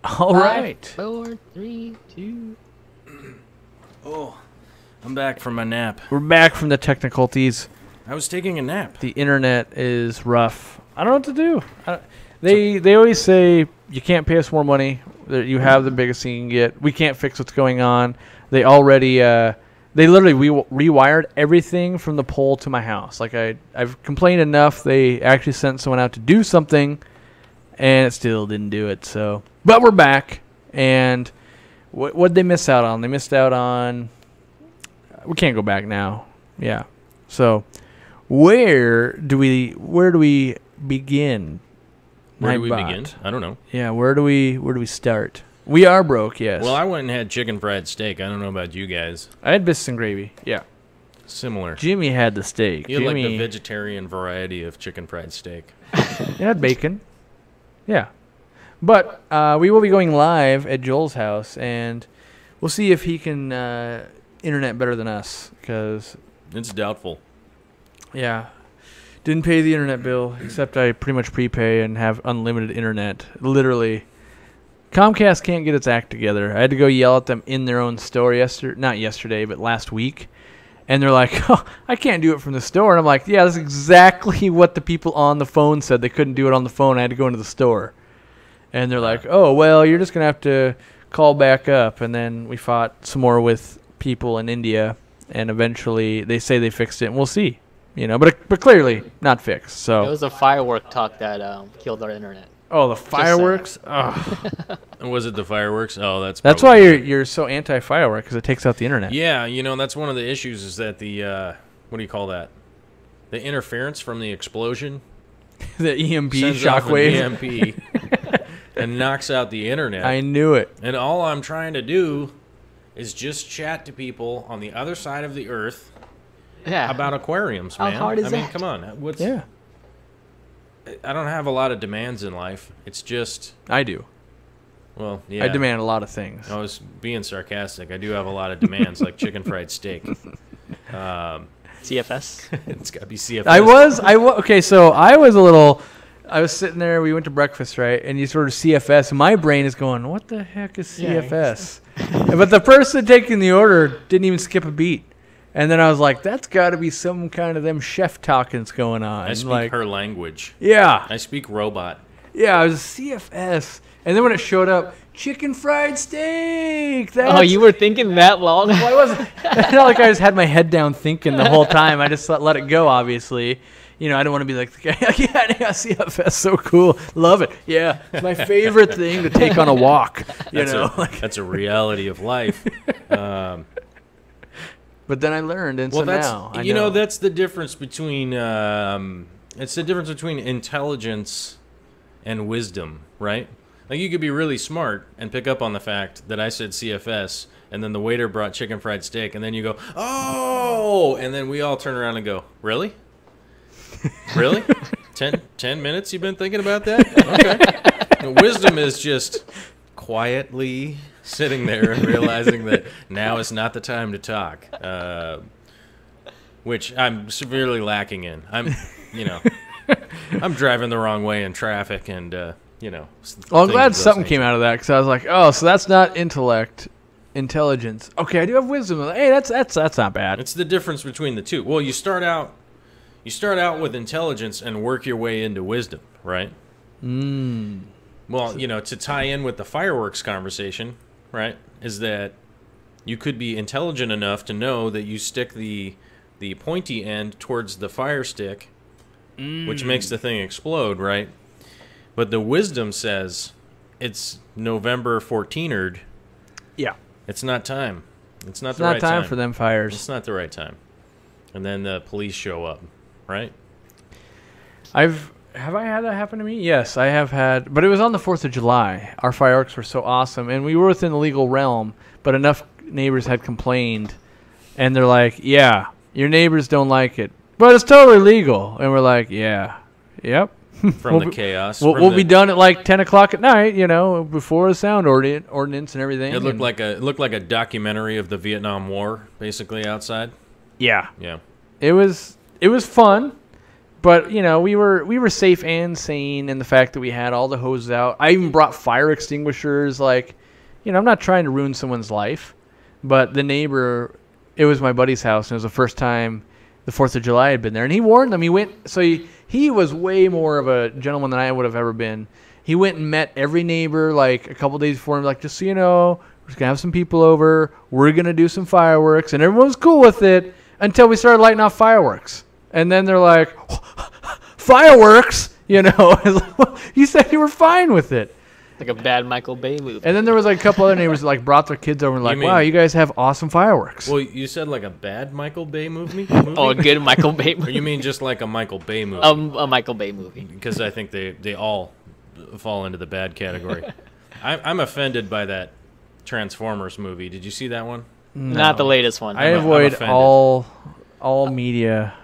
All right. 4, 3, 2. Oh, I'm back from my nap. We're back from the technicalities. I was taking a nap. The internet is rough. I don't know what to do. They always say you can't pay us more money. That you have the biggest thing you can get. We can't fix what's going on. They already they literally rewired everything from the pole to my house. Like I've complained enough. They actually sent someone out to do something, and it still didn't do it. So, but we're back. And what did they miss out on? They missed out on. We can't go back now. Yeah. So, where do we begin? Where do we begin? I don't know. Yeah, where do we start? We are broke, yes. Well, I went and had chicken fried steak. I don't know about you guys. I had biscuits and gravy. Yeah. Similar. Jimmy had the steak. You had like the vegetarian variety of chicken fried steak. It had bacon. Yeah. But we will be going live at Joel's house, and we'll see if he can internet better than us, because it's doubtful. Yeah. Didn't pay the internet bill, except I pretty much prepay and have unlimited internet. Literally. Comcast can't get its act together. I had to go yell at them in their own store not yesterday, but last week. And they're like, oh, I can't do it from the store. And I'm like, yeah, that's exactly what the people on the phone said. They couldn't do it on the phone. I had to go into the store. And they're like, oh, well, you're just going to have to call back up. And then we fought some more with people in India. And eventually they say they fixed it. And we'll see. You know, but clearly not fixed. So it was a firework talk that killed our internet. Oh, the fireworks! Oh. Was it the fireworks? Oh, that's why you're so anti-firework, because it takes out the internet. Yeah, you know, that's one of the issues is that the what do you call that? The interference from the explosion. The EMP shockwave. EMP and knocks out the internet. I knew it. And all I'm trying to do is just chat to people on the other side of the earth. Yeah. About aquariums, man. How hard is that? I mean, come on. Yeah. I don't have a lot of demands in life. It's just... I do. Well, yeah. I demand a lot of things. I was being sarcastic. I do have a lot of demands, like chicken fried steak. CFS? It's got to be CFS. Okay, so I was sitting there, we went to breakfast, right? And you sort of CFS, and my brain is going, what the heck is CFS? Yeah. But the person taking the order didn't even skip a beat. And then I was like, that's got to be some kind of them chef talkings going on. I speak her language. Yeah. I speak robot. Yeah, it was CFS. And then when it showed up, chicken fried steak. Oh, you were thinking that long? Well, I wasn't. Not like I just had my head down thinking the whole time. I just let it go, obviously. You know, I don't want to be like, yeah, CFS, so cool. Love it. Yeah, it's my favorite thing to take on a walk. That's a reality of life. But then I learned, and so now I know. That's the difference between it's the difference between intelligence and wisdom, right? Like you could be really smart and pick up on the fact that I said CFS, and then the waiter brought chicken fried steak, and then you go, oh, and then we all turn around and go, really? Really? 10 minutes you've been thinking about that? Okay. Wisdom is just quietly sitting there and realizing that now is not the time to talk, which I'm severely lacking in. I'm driving the wrong way in traffic, and Well, I'm glad something came out of that, because I was like, oh, so that's not intelligence. Okay, I do have wisdom. Hey, that's not bad. It's the difference between the two. Well, you start out with intelligence and work your way into wisdom, right? Well, to tie in with the fireworks conversation, right, is that you could be intelligent enough to know that you stick the pointy end towards the fire stick, which makes the thing explode, right? But the wisdom says it's November 14th. Yeah. It's not time. It's not the right time. It's not time for them fires. It's not the right time. And then the police show up, right? Have I had that happen to me? Yes, I have had. But it was on the 4th of July. Our fireworks were so awesome. And we were within the legal realm. But enough neighbors had complained. And they're like, yeah, your neighbors don't like it. But it's totally legal. And we're like, yeah. Yep. From the chaos. We'll be done at like 10 o'clock at night, before the sound ordinance and everything. It looked like a documentary of the Vietnam War, basically, outside. Yeah. Yeah. It was fun. But you know, we were safe and sane in the fact that we had all the hoses out. I even brought fire extinguishers. Like, you know, I'm not trying to ruin someone's life, but the neighbor, it was my buddy's house, and it was the first time the 4th of July had been there, and he warned them. He went, so he was way more of a gentleman than I would have ever been. He went and met every neighbor like a couple days before, and like, just so you know, we're just gonna have some people over. We're gonna do some fireworks, and everyone was cool with it until we started lighting off fireworks. And then they're like, fireworks, you know. You said you were fine with it. Like a bad Michael Bay movie. And then there was like a couple other neighbors that like brought their kids over and like, wow, you guys have awesome fireworks. Well, you said like a bad Michael Bay movie? Oh, a good Michael Bay movie. Or you mean just like a Michael Bay movie? A Michael Bay movie. Because I think they all fall into the bad category. I'm offended by that Transformers movie. Did you see that one? No. Not the latest one. I avoid all media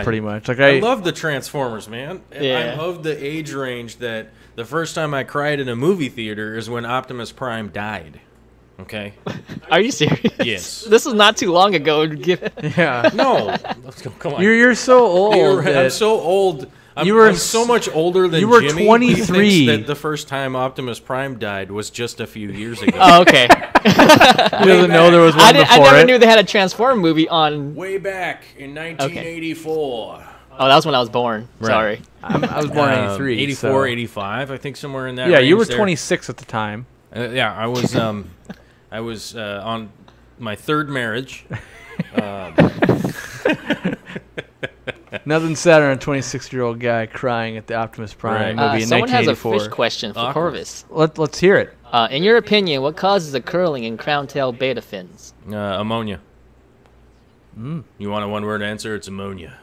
pretty much. Like I love the Transformers, man. Yeah. I love the age range that the first time I cried in a movie theater is when Optimus Prime died. Okay? Are you serious? Yes. This was not too long ago. Yeah. No. Come on. You're so old. I'm so old. I'm so much older than you were Jimmy. 23. He thinks that the first time Optimus Prime died was just a few years ago. Oh, okay. He doesn't know there was one I before never it. knew they had a Transformer movie on. Way back in 1984. Oh, that was when I was born. Right. Sorry. I was born in 83. 84, so. 85, I think somewhere in that Yeah, range you were there. 26 at the time. Yeah, I was on my third marriage. Nothing sadder than a 26-year-old guy crying at the Optimus Prime movie in someone has a 1984. fish question for Corvus. Let's hear it. In your opinion, what causes the curling in crown tail beta fins? Ammonia. You want a one-word answer? It's ammonia.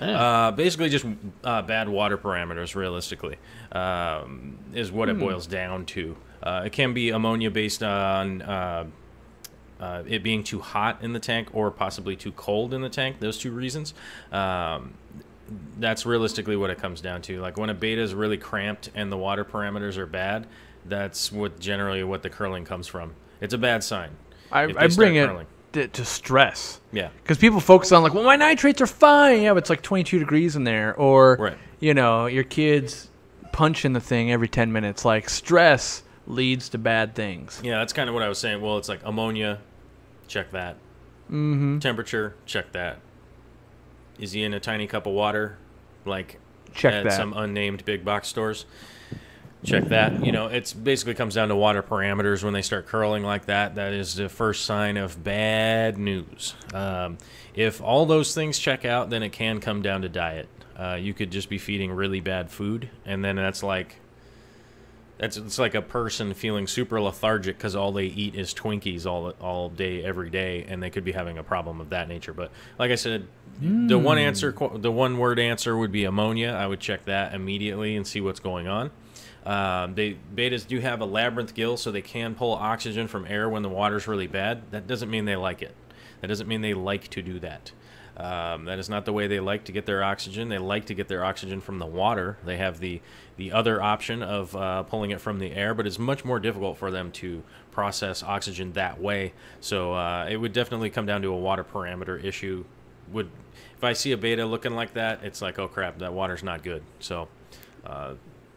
Yeah. Basically just bad water parameters, realistically, is what it boils down to. It can be ammonia based on it being too hot in the tank or possibly too cold in the tank, those two reasons. That's realistically what it comes down to. Like when a beta is really cramped and the water parameters are bad, that's generally what the curling comes from. It's a bad sign. I bring it to stress. Yeah. Because people focus on like, well, my nitrates are fine. Yeah, but it's like 22 degrees in there. Or, you know, your kids punching the thing every 10 minutes. Like stress leads to bad things. Yeah, that's kind of what I was saying. Well, it's like ammonia, check that. Temperature, check that. Is he in a tiny cup of water, like at some unnamed big box stores? Check that. You know, it's basically comes down to water parameters when they start curling like that. That is the first sign of bad news. If all those things check out, then it can come down to diet. You could just be feeding really bad food, and then it's like a person feeling super lethargic because all they eat is Twinkies all day, every day, and they could be having a problem of that nature. But like I said, the one word answer would be ammonia. I would check that immediately and see what's going on. Betas do have a labyrinth gill, so they can pull oxygen from air when the water's really bad. That doesn't mean they like it. That doesn't mean they like to do that. That is not the way they like to get their oxygen. They like to get their oxygen from the water. They have the other option of pulling it from the air, but it's much more difficult for them to process oxygen that way. So it would definitely come down to a water parameter issue. If I see a beta looking like that, it's like, oh crap, that water's not good. So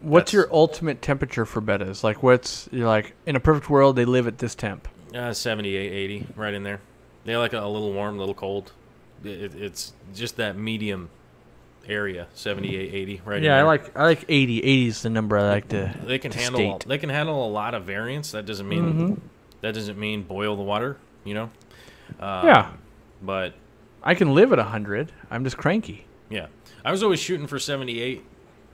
what's your ultimate temperature for betas? Like you're like, in a perfect world, they live at this temp. 78, 80, right in there. They like a little warm, a little cold. It's just that medium area, 78, 80, right? Yeah, I like 80. 80 is the number I like to. They can handle a lot of variance. That doesn't mean boil the water, you know. Yeah, but I can live at 100. I'm just cranky. Yeah, I was always shooting for 78,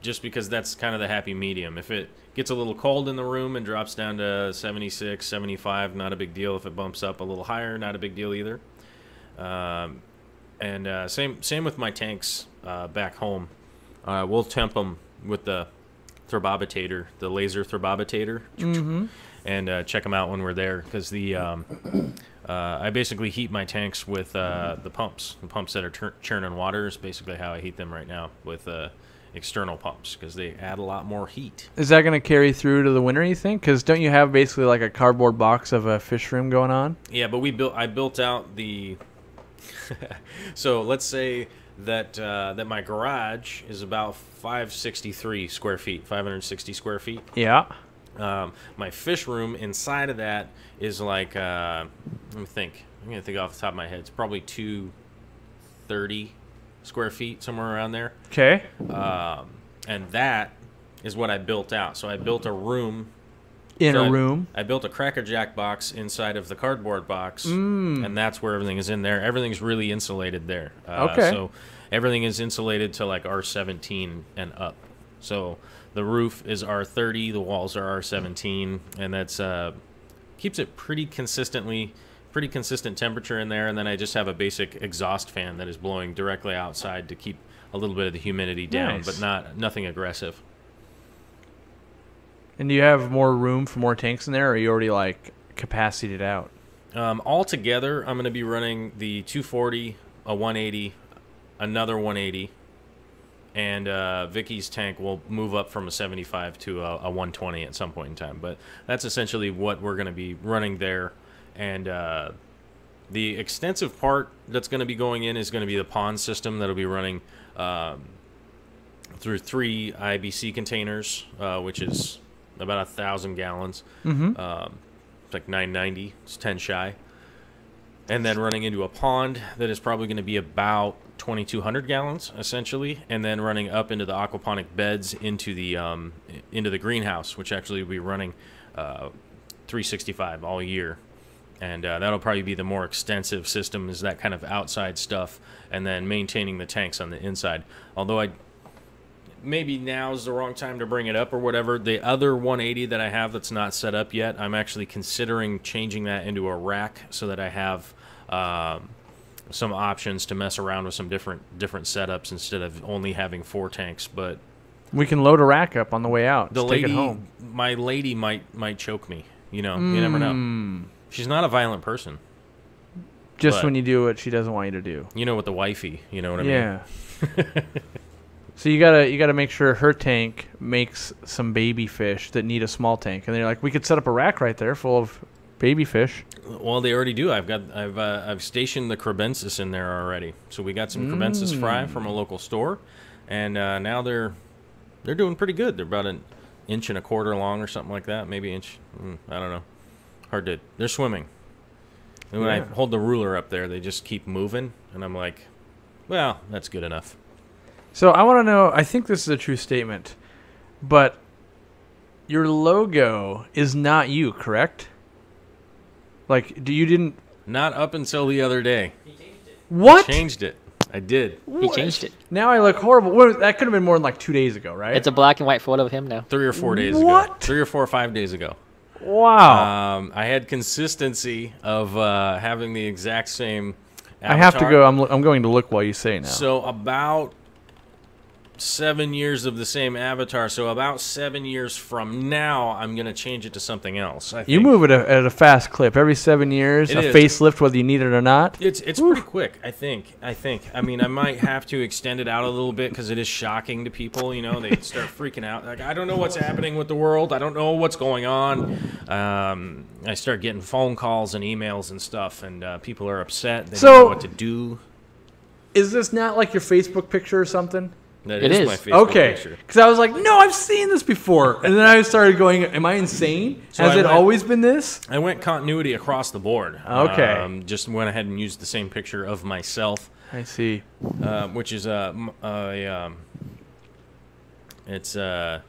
just because that's kind of the happy medium. If it gets a little cold in the room and drops down to 76, 75, not a big deal. If it bumps up a little higher, not a big deal either. And same with my tanks back home. We'll temp them with the thermobitator, the laser thermobitator, and check them out when we're there. Because I basically heat my tanks with the pumps that are churning water is basically how I heat them right now with external pumps, because they add a lot more heat. Is that going to carry through to the winter, you think? Because don't you have basically like a cardboard box of a fish room going on? Yeah, but I built out the... So let's say that my garage is about 563 square feet, 560 square feet. Yeah. My fish room inside of that is like, let me think. I'm going to think off the top of my head. It's probably 230 square feet, somewhere around there. Okay. And that is what I built out. So I built a room. I built a Cracker Jack box inside of the cardboard box, and that's where everything is in there. Everything's really insulated there. Okay. So everything is insulated to like R17 and up. So the roof is R30, the walls are R17, and that's keeps it pretty consistent temperature in there. And then I just have a basic exhaust fan that is blowing directly outside to keep a little bit of the humidity down, Nice. but nothing aggressive. And do you have more room for more tanks in there, or are you already like capacitated out? Altogether, I'm going to be running the 240, a 180, another 180, and Vicky's tank will move up from a 75 to a 120 at some point in time. But that's essentially what we're going to be running there. And the extensive part that's going to be going in is going to be the pond system that'll be running through 3 IBC containers, which is about 1,000 gallons. Mm-hmm. It's like 990. It's 10 shy. And then running into a pond that is probably going to be about 2,200 gallons, essentially. And then running up into the aquaponic beds into the greenhouse, which actually will be running 365 all year. And that'll probably be the more extensive system, is that kind of outside stuff, and then maintaining the tanks on the inside. Although maybe now's the wrong time to bring it up or whatever. The other 180 that I have that's not set up yet, I'm actually considering changing that into a rack so that I have some options to mess around with some different setups instead of only having 4 tanks. But We can load a rack up on the way out. the Just take it lady, home. my lady might choke me. You know, you never know. She's not a violent person. Just but- when you do what she doesn't want you to do. You know, with the wifey, you know what I mean? Yeah. So you gotta make sure her tank makes some baby fish that need a small tank, and they're like, we could set up a rack right there full of baby fish. Well, they already do. I've stationed the crebensis in there already. So we got some crebensis fry from a local store, and now they're doing pretty good. They're about 1.25 inches long or something like that, maybe inch. I don't know. They're swimming. And when I hold the ruler up there, they just keep moving, and I'm like, well, that's good enough. So I want to know, I think this is a true statement, but your logo is not you, correct? Like, you didn't... Not up until the other day. What? I changed it. I did. He changed it. Now I look horrible. That could have been more than like 2 days ago, right? It's a black and white photo of him now. 3 or 4 days ago. What? 3 or 4 or 5 days ago. Wow. I had consistency of having the exact same avatar. I have to go. I'm going to look while you say now. So about 7 years of the same avatar. So about 7 years from now, I'm going to change it to something else. I think. You move it at a fast clip. Every 7 years, It a is. facelift, whether you need it or not. It's pretty quick, I think. I mean, I might have to extend it out a little bit because it is shocking to people. You know, they start freaking out. Like, I don't know what's happening with the world. I don't know what's going on. I start getting phone calls and emails and stuff, and people are upset. They don't know what to do. Is this not like your Facebook picture or something? That It is is. my Facebook Okay, picture. because I was like, no, I've seen this before. And then I started going, am I insane? So Has I it went- always been this? I went continuity across the board. Okay. Just went ahead and used the same picture of myself, I see. which is it's Them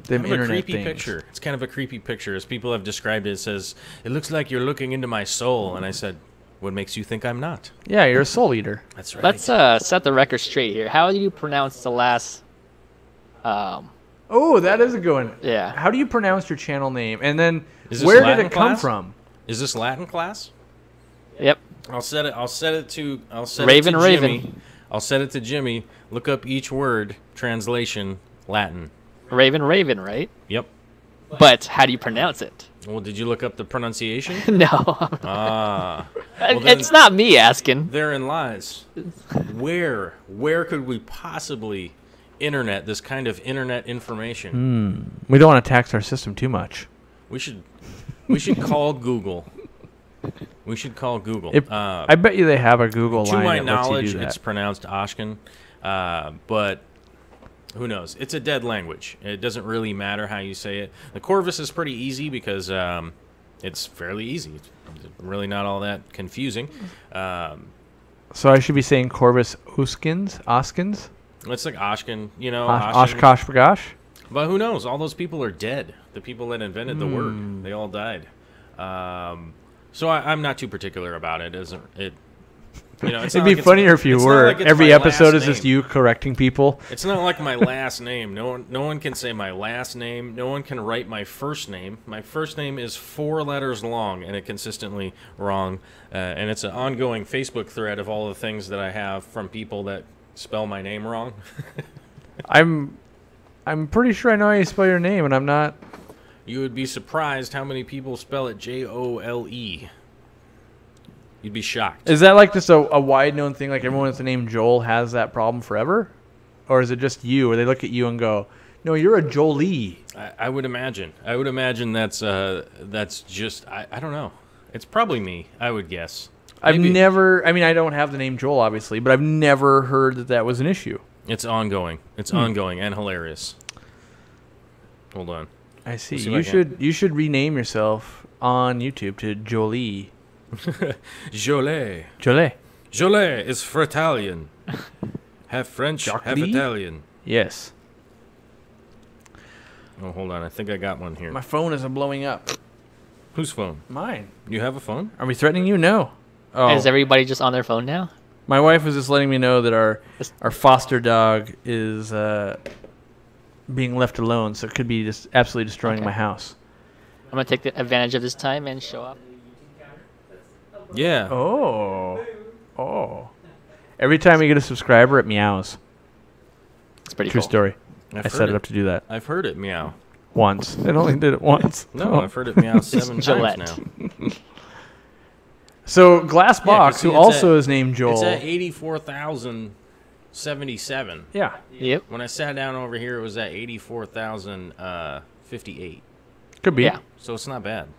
kind of a internet creepy things. picture. It's kind of a creepy picture, as people have described it. It says, "It looks like you're looking into my soul," and I said, "What makes you think I'm not?" Yeah, you're a soul eater. That's right. Let's set the record straight here. How do you pronounce the last? Oh, that is a good one. Yeah. How do you pronounce your channel name? And then Is this where did Latin it come class? from? Is this Latin class? Yep. I'll set it to Raven, Jimmy. Raven. I'll set it to Jimmy. Look up each word, translation, Latin. Raven, right? Yep. But how do you pronounce it? Well, did you look up the pronunciation? No. Ah. Well, then It's not me asking. therein lies. Where could we possibly internet this kind of internet information? We don't want to tax our system too much. We should call Google We should call Google. I bet you they have a Google to line my that lets you knowledge, do that. it's pronounced Oscen, but who knows? It's a dead language. It doesn't really matter how you say it. The Corvus is pretty easy because it's fairly easy. It's really not all that confusing. So I should be saying Corvus Oscens? It's like Oshkin, you know. Oshkosh Bagosh? But who knows? All those people are dead. The people that invented the word, they all died. So I'm not too particular about it. You know, it'd be funnier if you were. Like every episode is just you correcting people. It's not like my last name. No one can say my last name. No one can write my first name. My first name is 4 letters long, and it consistently wrong. And it's an ongoing Facebook thread of all the things that I have from people that spell my name wrong. I'm pretty sure I know how you spell your name, and I'm not. You would be surprised how many people spell it Jole. You'd be shocked. Is that like just a wide-known thing? Like everyone with the name Joel has that problem forever? Or is it just you, where they look at you and go, no, you're a Jolie? I would imagine. I would imagine that's just, I don't know. It's probably me, I would guess. I've never, I mean, I don't have the name Joel, obviously, but I've never heard that that was an issue. It's ongoing. It's ongoing and hilarious. Hold on. I see. You should rename yourself on YouTube to Jolie. Jolie. Jolie. Jolie is for Italian. Have French, have Italian. Yes. Oh, hold on. I think I got one here. My phone is blowing up. Whose phone? Mine. You have a phone? Are we threatening you? No. Oh. Is everybody just on their phone now? My wife was just letting me know that our foster dog is being left alone, so it could be just absolutely destroying my house. I'm going to take advantage of this time and show up. Yeah. Oh. Every time we get a subscriber, it meows. It's pretty True cool. story. I set it up to do that. I've heard it meow. Once. It only did it once. No, I've heard it meow 7 Gillette. times now. So Glassbox, who also is named Joel. It's at 84,077. Yeah. Yep. When I sat down over here, it was at 84,058. Could be. Yeah. So it's not bad.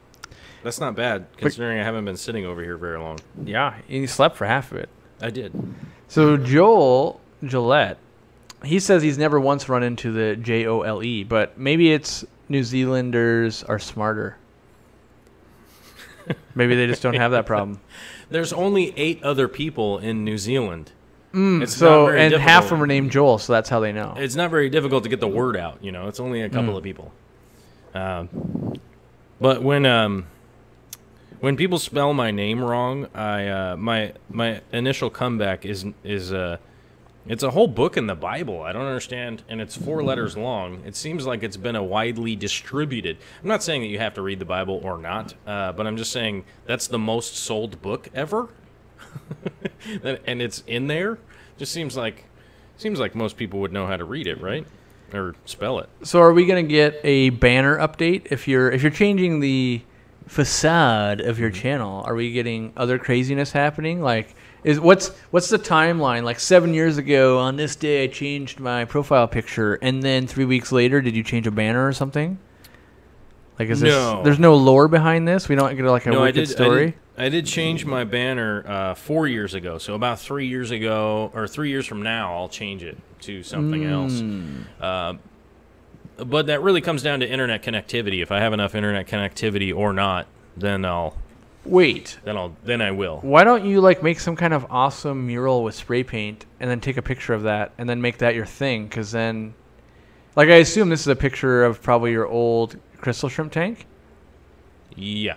That's not bad, considering I haven't been sitting over here very long. Yeah. And you slept for half of it. I did. So Gillette, he says he's never once run into the Jole, but maybe it's New Zealanders are smarter. Maybe they just don't have that problem. There's only 8 other people in New Zealand. Half of them are named Joel, so that's how they know. It's not very difficult to get the word out, you know. It's only a couple of people. But when people spell my name wrong, my initial comeback is it's a whole book in the Bible. I don't understand, and it's 4 letters long. It seems like it's been a widely distributed. I'm not saying that you have to read the Bible or not, but I'm just saying that's the most sold book ever, and it's in there. Just seems like most people would know how to read it, right, or spell it. So are we gonna get a banner update if you're changing the facade of your channel? Are we getting other craziness happening? Like, what's the timeline? Like 7 years ago on this day I changed my profile picture, and then 3 weeks later did you change a banner or something? Like, there's no lore behind this? We don't get like a wicked story? I did change my banner 4 years ago. So about 3 years ago, or 3 years from now, I'll change it to something else. But that really comes down to internet connectivity. If I have enough internet connectivity or not, then I'll wait. Then I will. Why don't you like make some kind of awesome mural with spray paint and then take a picture of that and then make that your thing? Because then, like, I assume this is a picture of probably your old crystal shrimp tank. Yeah.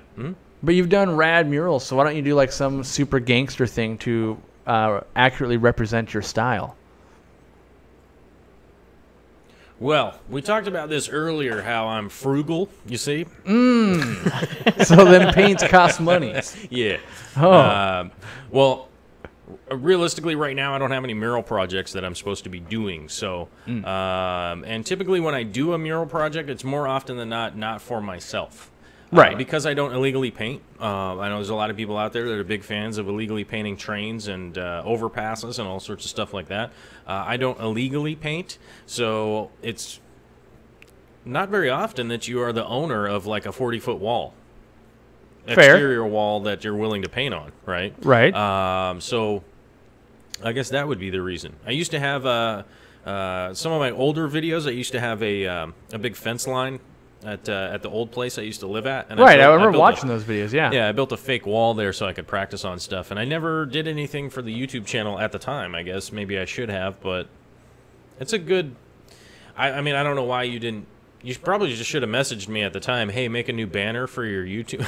But you've done rad murals, so why don't you do like some super gangster thing to accurately represent your style? Well, we talked about this earlier, how I'm frugal, you see? So then paints cost money. Yeah. Oh. Well, realistically, right now, I don't have any mural projects that I'm supposed to be doing. So, and typically when I do a mural project, it's more often than not for myself. Right. Because I don't illegally paint. I know there's a lot of people out there that are big fans of illegally painting trains and overpasses and all sorts of stuff like that. I don't illegally paint, so it's not very often that you are the owner of like a 40-foot wall. exterior wall that you're willing to paint on, right? Right. So I guess that would be the reason. I used to have some of my older videos. I used to have a big fence line at the old place I used to live at. And I remember watching those videos. Yeah. Yeah, I built a fake wall there so I could practice on stuff, and I never did anything for the YouTube channel at the time. I guess maybe I should have, but it's a good. I mean, I don't know why you didn't. You probably just should have messaged me at the time. Hey, make a new banner for your YouTube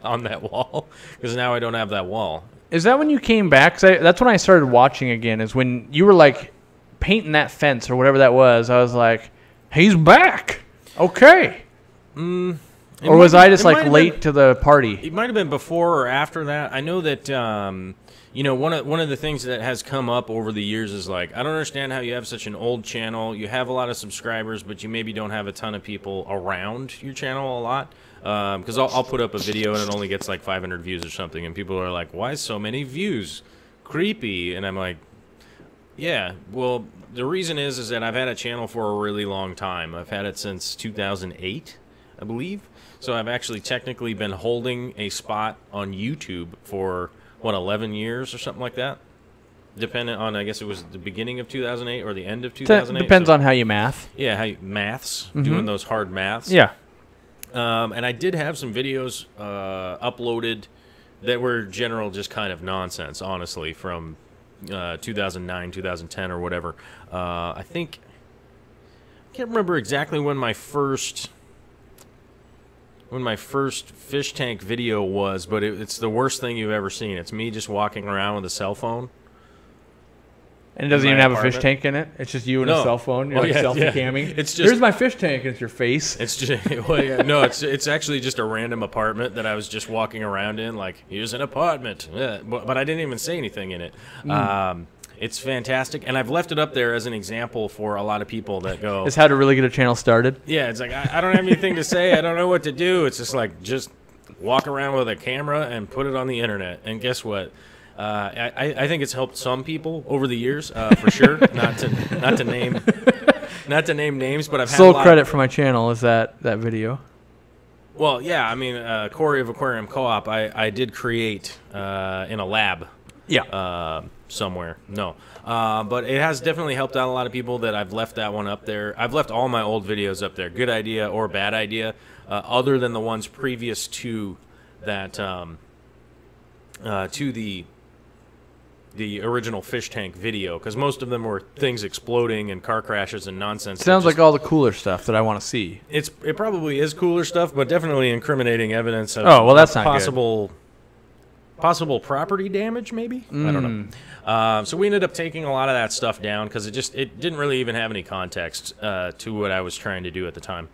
on that wall, because now I don't have that wall. Is that when you came back? 'Cause that's when I started watching again. Is when you were like painting that fence or whatever that was. I was like, he's back. Okay. Or was I just like late to the party? It might have been before or after that. I know that you know, one of the things that has come up over the years is like, I don't understand how you have such an old channel. You have a lot of subscribers, but you maybe don't have a ton of people around your channel a lot. Because I'll put up a video and it only gets like 500 views or something, and people are like, why so many views? Creepy. And I'm like, yeah, well, the reason is that I've had a channel for a really long time. I've had it since 2008, I believe. So I've actually technically been holding a spot on YouTube for, what, 11 years or something like that? Depending on, I guess it was the beginning of 2008 or the end of 2008. Depends on how you math. Yeah, how you maths, doing those hard maths. Yeah. And I did have some videos uploaded that were general just kind of nonsense, honestly, from 2009, 2010, or whatever. I can't remember exactly when my first fish tank video was, but it's the worst thing you've ever seen. It's me just walking around with a cell phone. And it doesn't even have a fish tank in it. It's just you and a cell phone. You're selfie camming. It's just, here's my fish tank, and it's your face. It's just no. It's actually just a random apartment that I was just walking around in. Like, here's an apartment, but I didn't even say anything in it. It's fantastic, and I've left it up there as an example for a lot of people that go. It's how to really get a channel started. Yeah, it's like I don't have anything to say. I don't know what to do. It's just like just walk around with a camera and put it on the internet. And guess what? I think it's helped some people over the years, for sure. not to name names, but I've had sole credit for my channel is that video. Well, yeah, I mean, Corey of Aquarium Co-op, I did create in a lab. Yeah. Somewhere. No. But it has definitely helped out a lot of people that I've left that one up there. I've left all my old videos up there. Good idea or bad idea, other than the ones previous to that, to the original fish tank video, because most of them were things exploding and car crashes and nonsense. Sounds like all the cooler stuff that I want to see. It probably is cooler stuff, but definitely incriminating evidence of that's not possible property damage, maybe. I don't know. So we ended up taking a lot of that stuff down because it didn't really even have any context to what I was trying to do at the time.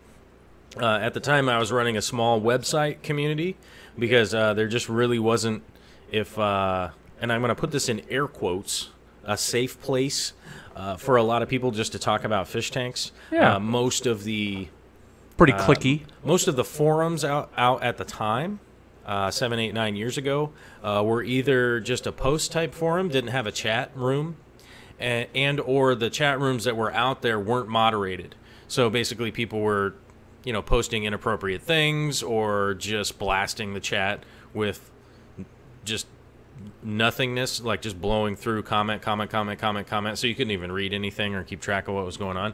At the time, I was running a small website community because there just really wasn't, and I'm going to put this in air quotes, a safe place for a lot of people just to talk about fish tanks. Yeah. Most of the pretty clicky. Most of the forums out at the time, 7, 8, 9 years ago, were either just a post type forum, didn't have a chat room, and or the chat rooms that were out there weren't moderated. So basically, people were, posting inappropriate things or just blasting the chat with just nothingness, like just blowing through comment, so you couldn't even read anything or keep track of what was going on.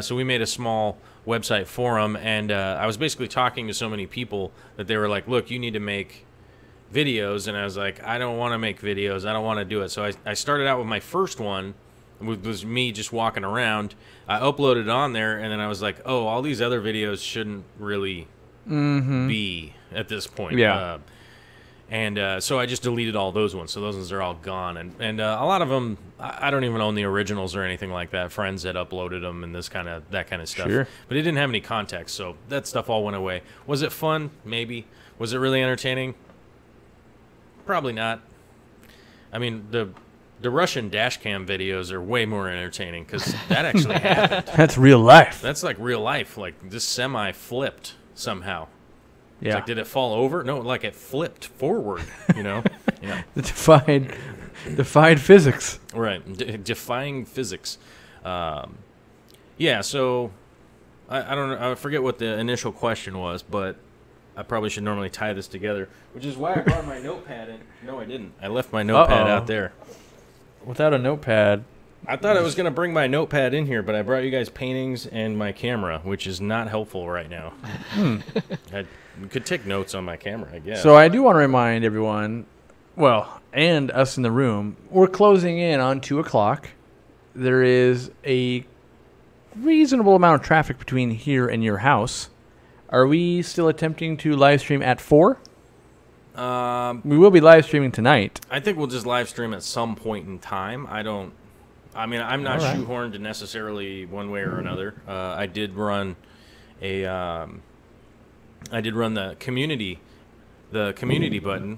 So we made a small website forum, and I was basically talking to so many people that they were like, look, you need to make videos, and I was like, I don't want to make videos, I don't want to do it. So I started out with my first one, was me just walking around. I uploaded it on there, and then I was like, oh, all these other videos shouldn't really be at this point. Yeah. So I just deleted all those ones. So those ones are all gone. And a lot of them, I don't even own the originals or anything like that. Friends had uploaded them and that kind of stuff. Sure. But it didn't have any context, so that stuff all went away. Was it fun? Maybe. Was it really entertaining? Probably not. I mean, the Russian dash cam videos are way more entertaining because that actually happened. That's real life. That's like real life. Like, this semi flipped somehow. Yeah. Like, did it fall over? No, like it flipped forward, Yeah. It defied physics. Right. Defying physics. Yeah, so I don't know. I forget what the initial question was, but I probably should normally tie this together, which is why I brought my notepad in. No, I didn't. I left my notepad out there. Without a notepad. I thought I was going to bring my notepad in here, but I brought you guys paintings and my camera, which is not helpful right now. I could take notes on my camera, I guess. So I do want to remind everyone, well, and us in the room, we're closing in on 2 o'clock. There is a reasonable amount of traffic between here and your house. Are we still attempting to live stream at 4? We will be live streaming tonight. I think we'll just live stream at some point in time. I'm not shoehorned to necessarily one way or another. I did run the community button,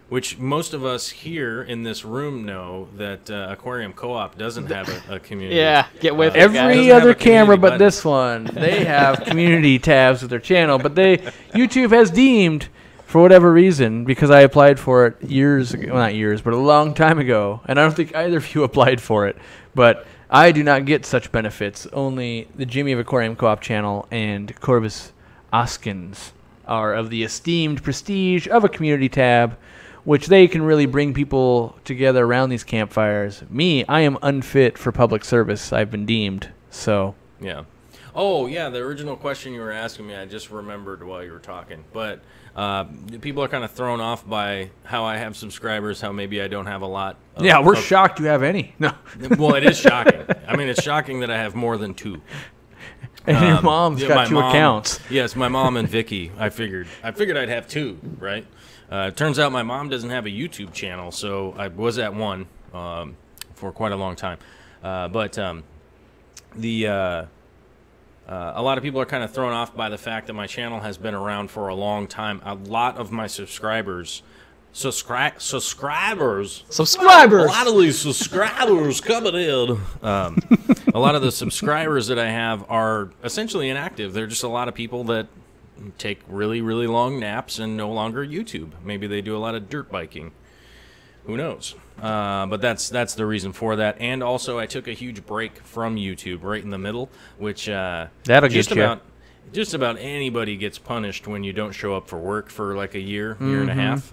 which most of us here in this room know that Aquariumcoop doesn't have a community. Yeah, get with it, every other camera but this one. They have community tabs with their channel, but YouTube has deemed, for whatever reason, because I applied for it years ago, well, not years, but a long time ago, and I don't think either of you applied for it, but I do not get such benefits. Only the Jimmy of Aquariumcoop channel and Corvus Oscens are of the esteemed prestige of a community tab, which they can really bring people together around these campfires. Me, I am unfit for public service, I've been deemed, so. Yeah. Oh, yeah, the original question you were asking me, I just remembered while you were talking. But people are kind of thrown off by how I have subscribers, how maybe I don't have a lot. Yeah, we're shocked you have any. No. Well, it is shocking. I mean, it's shocking that I have more than 2. And your mom's got 2 accounts. Yes, my mom and Vicky. I figured I'd have 2, right? It turns out my mom doesn't have a YouTube channel, so I was at 1 for quite a long time. A lot of people are kind of thrown off by the fact that my channel has been around for a long time. A lot of my subscribers. A lot of these subscribers coming in. A lot of the subscribers that I have are essentially inactive. They're just a lot of people that take really, really long naps and no longer YouTube. Maybe they do a lot of dirt biking. Who knows? But that's the reason for that. And also, I took a huge break from YouTube right in the middle, which that'll get you. Just about anybody gets punished when you don't show up for work for like a year and a half.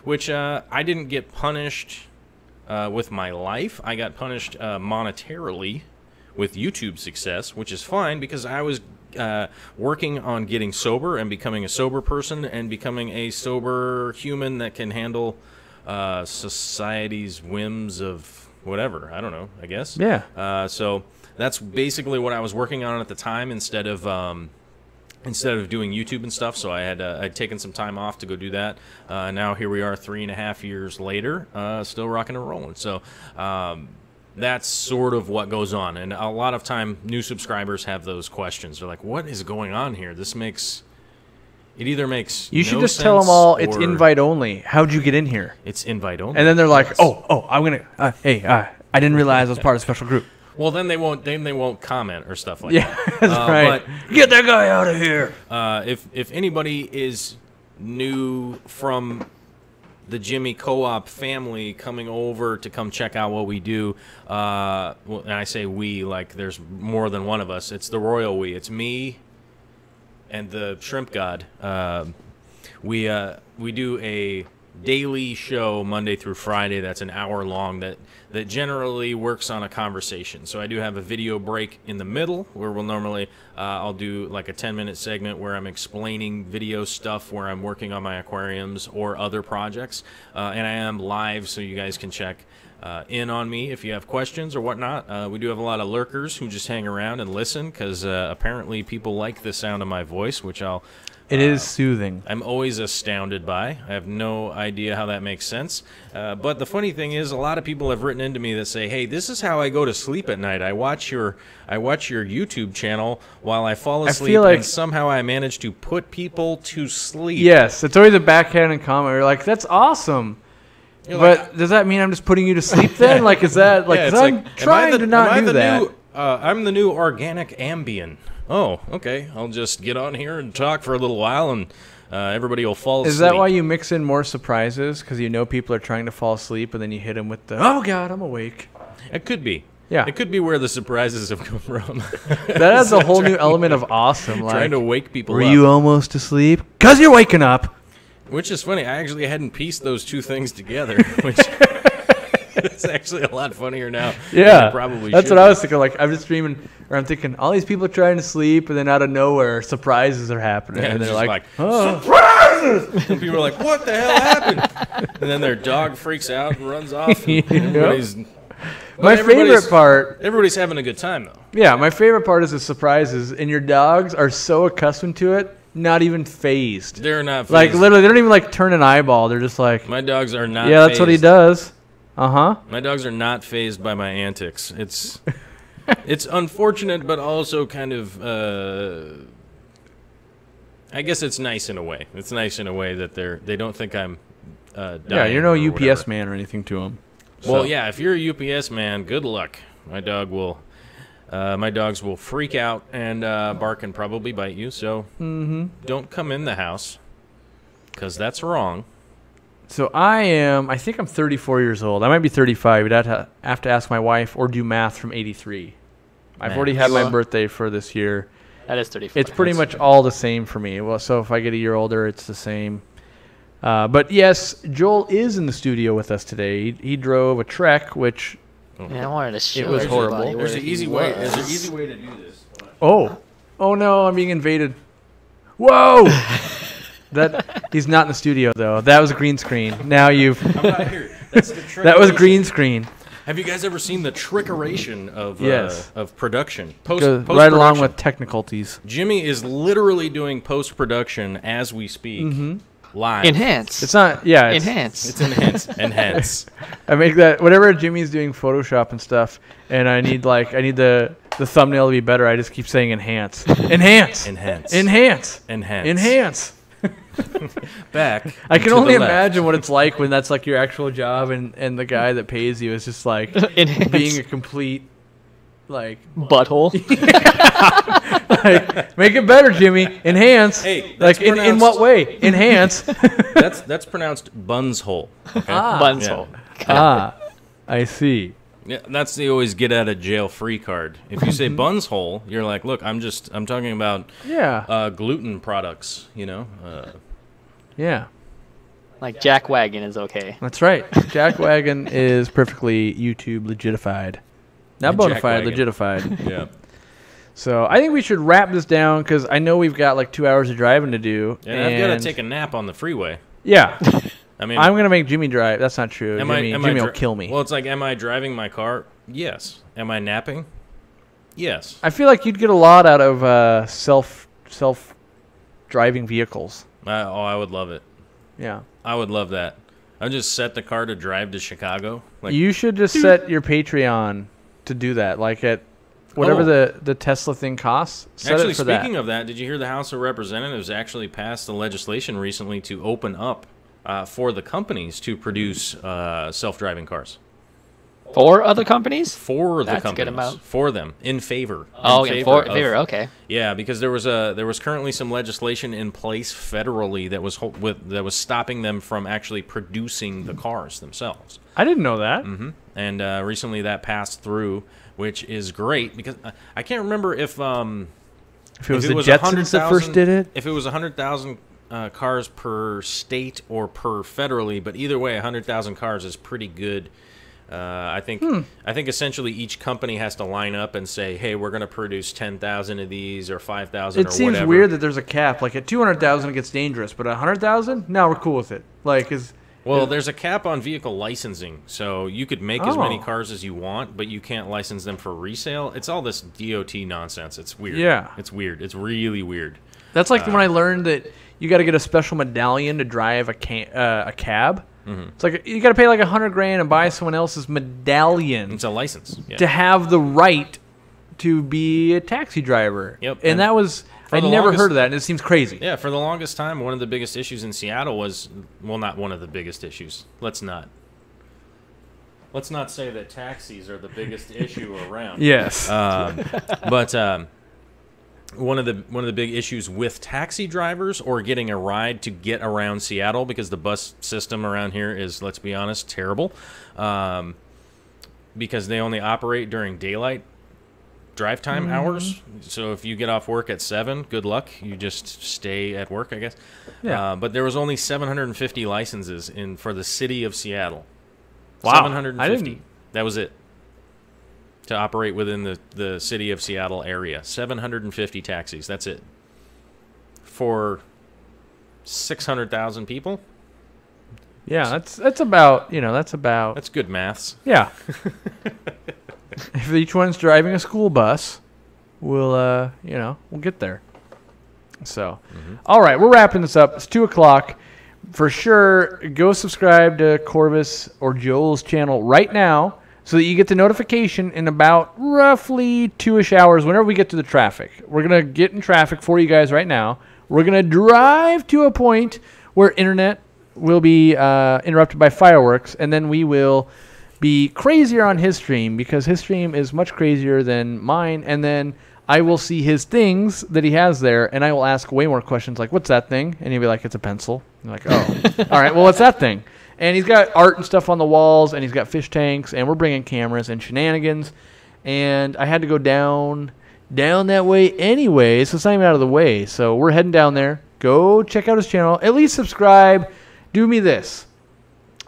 Which I didn't get punished with my life. I got punished monetarily with YouTube success, which is fine because I was working on getting sober and becoming a sober person and becoming a sober human that can handle society's whims of whatever. I don't know, I guess. Yeah. So that's basically what I was working on at the time instead of doing YouTube and stuff. So I'd taken some time off to go do that. Now here we are 3.5 years later, still rocking and rolling. So that's sort of what goes on. And a lot of time new subscribers have those questions. They're like, what is going on here? It either makes You should just tell them all it's invite only. How'd you get in here? It's invite only. And then they're like, I'm going to, I didn't realize I was part of a special group. Well, then they won't comment or stuff like that. Yeah, that's right. But get that guy out of here. If anybody is new from the Jimmy Co-op family coming over to come check out what we do, and I say we like there's more than one of us. It's the royal we. It's me and the shrimp god. We do a daily show Monday through Friday that's an hour long that generally works on a conversation. So I do have a video break in the middle where we'll normally I'll do like a 10-minute segment where I'm explaining video stuff where I'm working on my aquariums or other projects, and I am live so you guys can check in on me if you have questions or whatnot. We do have a lot of lurkers who just hang around and listen because apparently people like the sound of my voice, which It is soothing. I'm always astounded by. I have no idea how that makes sense. But the funny thing is, a lot of people have written into me that say, "Hey, this is how I go to sleep at night. I watch your YouTube channel while I fall asleep, and somehow I manage to put people to sleep." Yes, it's always a backhanded comment. You're like, "That's awesome." But does that mean I'm just putting you to sleep then? Like, is that like? Yeah, I'm trying to not do that. I'm the new organic Ambien. Oh, okay. I'll just get on here and talk for a little while, and everybody will fall asleep. Is that why you mix in more surprises? Because you know people are trying to fall asleep, and then you hit them with the, "Oh, God, I'm awake." It could be. Yeah. It could be where the surprises have come from. That adds a whole new element of awesome. Like, Trying to wake people were up. you almost asleep? 'Cause you're waking up. Which is funny. I actually hadn't pieced those two things together, which is actually a lot funnier now. Yeah, probably. That's what I was thinking. Like, I'm just dreaming, or I'm thinking, all these people are trying to sleep, and then out of nowhere, surprises are happening, Yeah, and they're just like, oh. surprises! And people are like, "What the hell happened?" And then their dog freaks out and runs off. And everybody's, My favorite part. Everybody's having a good time though. Yeah, my favorite part is the surprises, and your dogs are so accustomed to it, not even phased. They're not phased. Like, literally, they don't even like turn an eyeball. They're just like, My dogs are not. yeah, that's what he phased. does. Uh-huh. My dogs are not phased by my antics. It's unfortunate, but also kind of. I guess it's nice in a way. It's nice in a way that they don't think I'm. Dying Yeah, you're no or UPS whatever. man or anything to them. Well, yeah, if you're a UPS man, good luck. My dogs will freak out and bark and probably bite you. So don't come in the house, because that's wrong. So I think I'm 34 years old. I might be 35. But I'd have to ask my wife or do math from 83. I've Man. already had my birthday for this year. That is 34. It's pretty much all the same for me. Well, so if I get a year older, it's the same. But yes, Joel is in the studio with us today. He drove a Trek, which Yeah, I wanted to show It was everybody horrible. where There's an he easy way. was. There's an easy way to do this. oh no, I'm being invaded. Whoa! He's not in the studio though. That was a green screen. Now you've I'm not here. That's the trick. that was green screen. Have you guys ever seen the trickeration of Yes. of production? Goes right along with technicalities. Jimmy is literally doing post production as we speak, live. Enhance. It's not. Yeah. Enhance. It's enhance. Enhance. I make that whenever Jimmy's doing Photoshop and stuff, and I need the thumbnail to be better. I just keep saying enhance, enhance, Enhance. enhance, Enhance. enhance. Back. I can to only the left. imagine what it's like when that's like your actual job, and the guy that pays you is just like Enhance. being a complete like, Butthole. like make it better, Jimmy. Enhance. Hey, like that's in what way? Enhance. That's pronounced buns hole. Okay? Bunshole. I see. Yeah, that's the always get out of jail free card. If you say buns hole, you're like, look, I'm talking about Yeah. gluten products, you know. Yeah. Like Jack Wagon is okay. That's right. Jack Wagon is perfectly YouTube legitified. Not bona Jack fide, Wagon. legitified. Yeah. So I think we should wrap this down because I know we've got like 2 hours of driving to do. And I've got to take a nap on the freeway. Yeah. I mean, I'm going to make Jimmy drive. That's not true. Jimmy will kill me. Well, it's like, am I driving my car? Yes. Am I napping? Yes. I feel like you'd get a lot out of self-driving vehicles. I would love it. Yeah. I would love that. I'd just set the car to drive to Chicago. Like, You should just set your Patreon to do that. Like at whatever the Tesla thing costs. Set actually, it for that. speaking of that, did you hear the House of Representatives actually passed the legislation recently to open up for the companies to produce self-driving cars? For other companies? For the That's a companies. good amount. For them. In favor. Oh, in yeah, favor favor. of- Okay. Yeah, because there was currently some legislation in place federally that was stopping them from actually producing the cars themselves. I didn't know that. And recently that passed through, which is great because I can't remember if If it was if the it was Jetsons that first 100,000 did it. If it was 100,000 cars per state or per federally, but either way, 100,000 cars is pretty good. I think essentially each company has to line up and say, "Hey, we're going to produce 10,000 of these or 5,000 or It seems whatever." weird that there's a cap. Like at 200,000, it gets dangerous, but 100,000, now we're cool with it. Like, Well, there's a cap on vehicle licensing, so you could make as many Oh. cars as you want, but you can't license them for resale. It's all this DOT nonsense. It's weird. Yeah. It's weird. It's really weird. that's like when I learned that you got to get a special medallion to drive a cab. It's like you got to pay like $100,000 and buy someone else's medallion It's a license. Yeah. to have the right to be a taxi driver. Yep, And and that was I the never longest- heard of that, and it seems crazy. Yeah, for the longest time, one of the biggest issues in Seattle was, well, not one of the biggest issues. Let's not say that taxis are the biggest issue around. Yes. But one of the big issues with taxi drivers or getting a ride to get around Seattle, because the bus system around here is, let's be honest, terrible. because they only operate during daylight drive time hours. So if you get off work at 7, good luck. You just stay at work, I guess. Yeah. But there was only 750 licenses for the city of Seattle. Wow. 750. That was it. To operate within the city of Seattle area. 750 taxis. That's it. For 600,000 people? Yeah, that's about, that's about. That's good maths. Yeah. If each one's driving a school bus, we'll get there. So, all right, we're wrapping this up. It's 2:00. For sure, go subscribe to Corvus or Joel's channel right now so that you get the notification in about roughly 2-ish hours whenever we get to the traffic. We're going to get in traffic for you guys right now. We're going to drive to a point where internet will be interrupted by fireworks, and then we will be crazier on his stream because his stream is much crazier than mine, and then I will see his things that he has there, and I will ask way more questions like, what's that thing? And he'll be like, it's a pencil. I'm like, oh, all right, well, what's that thing? And he's got art and stuff on the walls, and he's got fish tanks, and we're bringing cameras and shenanigans, and I had to go down that way anyway, so it's not even out of the way. So we're heading down there. Go check out his channel. At least subscribe. Do me this.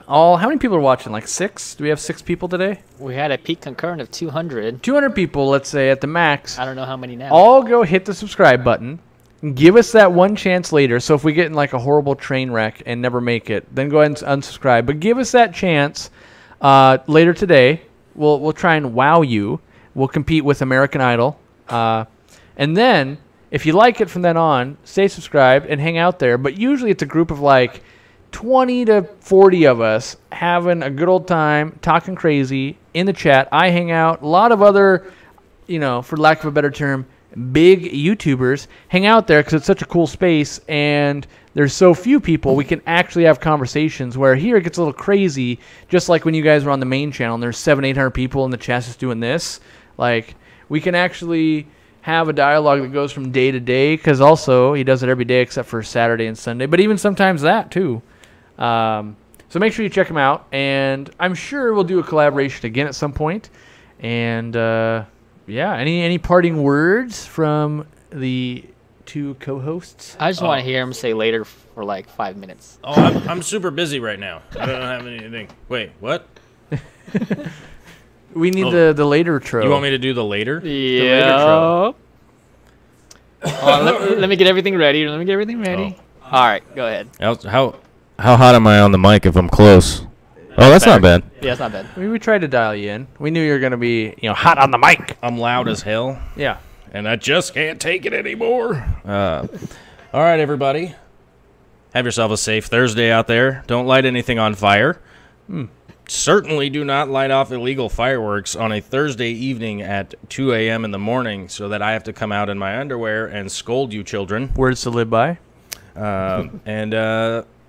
How many people are watching? Like 6? Do we have 6 people today? We had a peak concurrent of 200. 200 people, let's say, at the max. I don't know how many now. All go hit the subscribe button. Give us that one chance later. So if we get in like a horrible train wreck and never make it, then go ahead and unsubscribe. But give us that chance later today. We'll try and wow you. We'll compete with American Idol. And then, if you like it from then on, stay subscribed and hang out there. But usually it's a group of like 20 to 40 of us having a good old time, talking crazy in the chat. I hang out. A lot of other, for lack of a better term, big YouTubers hang out there because it's such a cool space and there's so few people. We can actually have conversations where here it gets a little crazy, just like when you guys were on the main channel and there's 700-800 people in the chat just doing this. Like, we can actually have a dialogue that goes from day to day because also he does it every day except for Saturday and Sunday, but even sometimes that too. So make sure you check him out, and I'm sure we'll do a collaboration again at some point. And any parting words from the 2 co-hosts? I just want to hear him say later for like 5 minutes. Oh, I'm super busy right now. I don't have anything. Wait, what? We need the later tro. You want me to do the later? Yeah. Let me get everything ready. Oh. All right, go ahead. How hot am I on the mic if I'm close? Oh, that's not bad. Yeah, it's not bad. We tried to dial you in. We knew you were going to be, hot on the mic. I'm loud as hell. Yeah. And I just can't take it anymore. All right, everybody. Have yourself a safe Thursday out there. Don't light anything on fire. Certainly do not light off illegal fireworks on a Thursday evening at 2 a.m. in the morning so that I have to come out in my underwear and scold you children. Words to live by.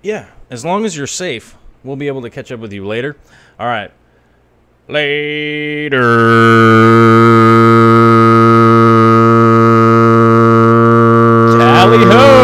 Yeah, as long as you're safe, we'll be able to catch up with you later. All right. Later. Tally ho!